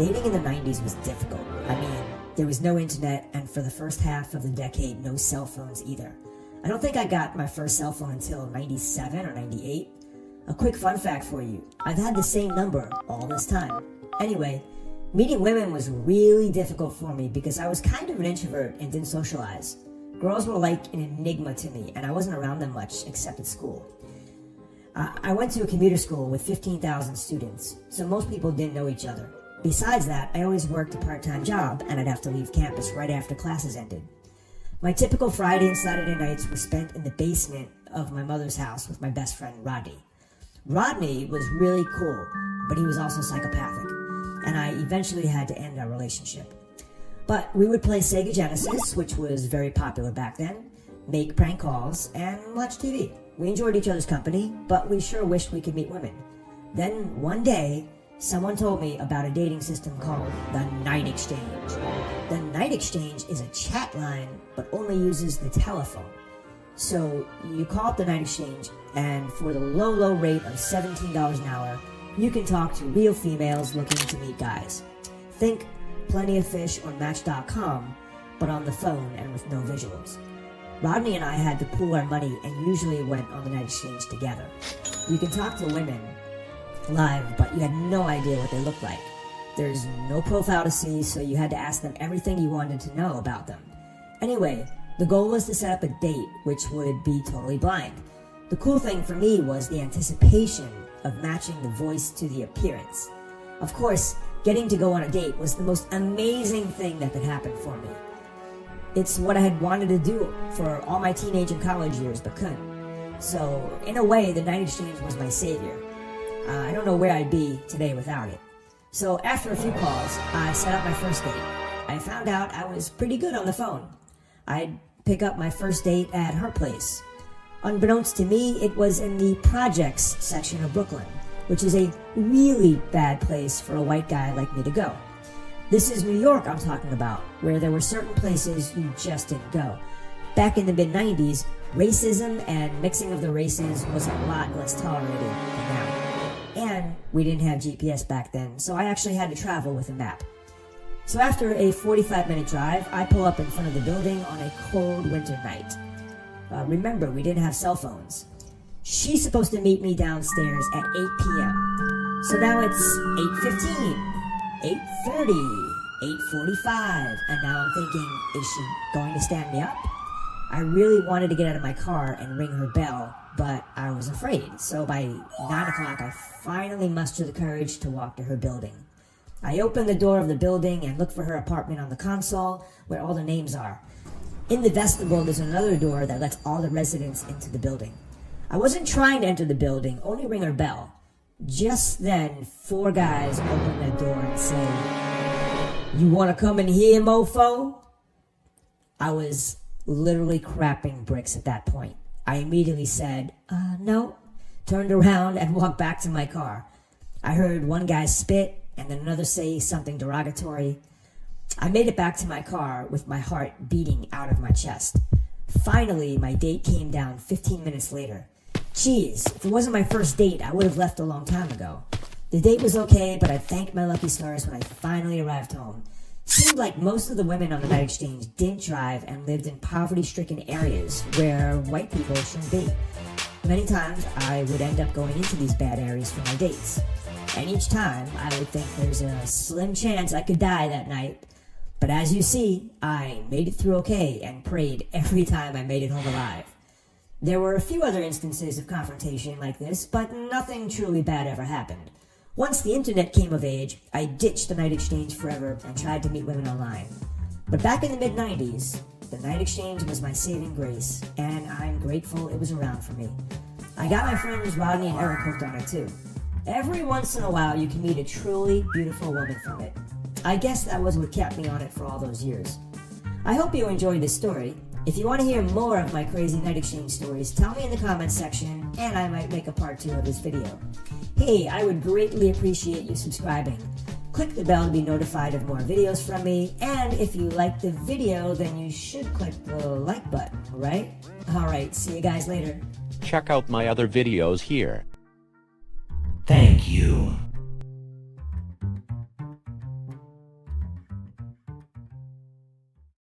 Dating in the 90s was difficult. I mean, there was no internet, and for the first half of the decade, no cell phones either. I don't think I got my first cell phone until 97 or 98. A quick fun fact for you, I've had the same number all this time. Anyway, meeting women was really difficult for me because I was kind of an introvert and didn't socialize. Girls were like an enigma to me, and I wasn't around them much except at school. I went to a commuter school with 15,000 students, so most people didn't know each other. Besides that, I always worked a part-time job, and I'd have to leave campus right after classes ended. My typical Friday and Saturday nights were spent in the basement of my mother's house with my best friend, Rodney. Rodney was really cool, but he was also psychopathic, and I eventually had to end our relationship. But we would play Sega Genesis, which was very popular back then, make prank calls, and watch TV. We enjoyed each other's company, but we sure wished we could meet women. Then, one day, someone told me about a dating system called the Night Exchange. The Night Exchange is a chat line, but only uses the telephone. So, you call up the Night Exchange, and for the low rate of $17 an hour, you can talk to real females looking to meet guys. Think Plenty of Fish or Match.com, but on the phone and with no visuals. Rodney and I had to pool our money and usually went on the Night Exchange together. You can talk to women live, but you had no idea what they looked like. There's no profile to see, so you had to ask them everything you wanted to know about them. Anyway, the goal was to set up a date, which would be totally blind. The cool thing for me was the anticipation of matching the voice to the appearance. Of course, getting to go on a date was the most amazing thing that could happen for me. It's what I had wanted to do for all my teenage and college years, but couldn't. So, in a way, the Night Exchange was my savior. I don't know where I'd be today without it. So, after a few calls, I set up my first date. I found out I was pretty good on the phone. I'd pick up my first date at her place. Unbeknownst to me, it was in the projects section of Brooklyn, which is a really bad place for a white guy like me to go. This is New York I'm talking about, where there were certain places you just didn't go. Back in the mid-90s, racism and mixing of the races was a lot less tolerated than now. And we didn't have GPS back then, so I actually had to travel with a map. So after a 45-minute drive, I pull up in front of the building on a cold winter night. Remember, we didn't have cell phones. She's supposed to meet me downstairs at 8 p.m. So now it's 8:15. 8:30, 8:45, and now I'm thinking, is she going to stand me up? I really wanted to get out of my car and ring her bell, but I was afraid. So by 9 o'clock, I finally mustered the courage to walk to her building. I open the door of the building and look for her apartment on the console where all the names are. In the vestibule, there's another door that lets all the residents into the building. I wasn't trying to enter the building, only ring her bell. Just then, 4 guys open the door and say, "You want to come in here, mofo?" I was literally crapping bricks at that point. I immediately said, no, turned around and walked back to my car. I heard one guy spit and then another say something derogatory. I made it back to my car with my heart beating out of my chest. Finally, my date came down 15 minutes later. Geez, if it wasn't my first date, I would have left a long time ago. The date was okay, but I thanked my lucky stars when I finally arrived home. Seemed like most of the women on the Night Exchange didn't drive and lived in poverty-stricken areas where white people shouldn't be. Many times, I would end up going into these bad areas for my dates. And each time, I would think there's a slim chance I could die that night. But as you see, I made it through okay and prayed every time I made it home alive. There were a few other instances of confrontation like this, but nothing truly bad ever happened. Once the internet came of age, I ditched the Night Exchange forever and tried to meet women online. But back in the mid-90s, the Night Exchange was my saving grace, and I'm grateful it was around for me. I got my friends Rodney and Eric hooked on it too. Every once in a while, you can meet a truly beautiful woman from it. I guess that was what kept me on it for all those years. I hope you enjoyed this story. If you want to hear more of my crazy Night Exchange stories, tell me in the comments section, and I might make a part 2 of this video. Hey, I would greatly appreciate you subscribing. Click the bell to be notified of more videos from me, and if you liked the video, then you should click the like button, right? Alright, see you guys later. Check out my other videos here. Thank you.